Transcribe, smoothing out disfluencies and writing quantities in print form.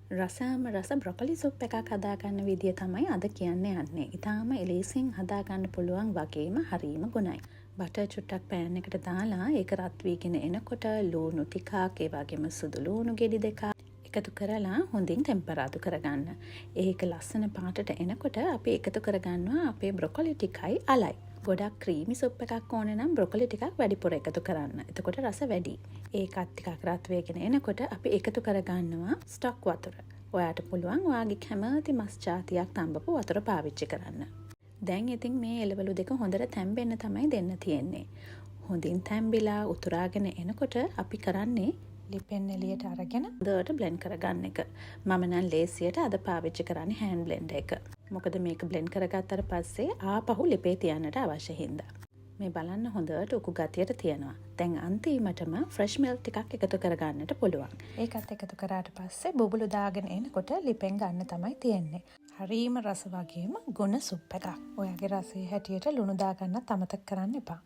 රස broccoli soup එකක් හදාගන්න විදිය තමයි අද කියන්න යන්නේ. ඉතාම එලෙසින් හදාගන්න පුළුවන් වගේම හරීම ගුණයි. බටර් චුට්ටක් පෑන් එකට දාලා ඒක රත් වීගෙන එනකොට ලූණු ටිකක් ඒ වගේම සුදු ලූණු ගෙඩි දෙකක් එකතු කරලා හොඳින් ටෙම්පරාදු කරගන්න. ඒක ලස්සන පාටට එනකොට අපි එකතු කරගන්නවා අපේ බ්‍රොකොලි ටිකයි අලයි. ගොඩක් ක්‍රීමි සුප් එකක් ඕන නම් බ්‍රොකොලි ටිකක් වැඩිපුර එකතු කරන්න. එතකොට රස වැඩි. ඒකත් ටිකක් රත් වේගෙන එනකොට අපි එකතු කරගන්නවා ස්ටොක් වතුර. ඔයාට පුළුවන් ඔයාගේ කැමති මස් ජාතියක් තඹපු වතුර පාවිච්චි කරන්න. දැන් ඉතින් මේ එළවලු දෙක හොඳට තැම්බෙන්න තමයි දෙන්න තියෙන්නේ. හොඳින් තැම්බිලා උතුරාගෙන එනකොට අපි කරන්නේ ලිපෙන් එළියට අරගෙන හොඳට බ්ලෙන්ඩ් කරගන්න එක. මම නම් ලේසියට අද පාවිච්චි කරන්නේ හෑන්ඩ් බ්ලෙන්ඩර් එක. මොකද මේක බ්ලෙන්ඩ් කරගත්තට පස්සේ ආපහු ලිපේ තියන්නට අවශ්‍ය හින්දා. මේ බලන්න හොඳට උකු ගතියට තියෙනවා. දැන් අන්තිමටම ෆ්‍රෙෂ් මිල්ක් ටිකක් එකතු කරගන්නට පුළුවන්. ඒකත් එකතු කරාට පස්සේ බුබුලු දාගෙන එනකොට ලිපෙන් ගන්න තමයි තියෙන්නේ. හරීම රස වගේම ගුණ සුප් එකක්. ඔයාගේ රසයේ හැටියට ලුණු දාගන්නත් අමතක කරන්න එපා.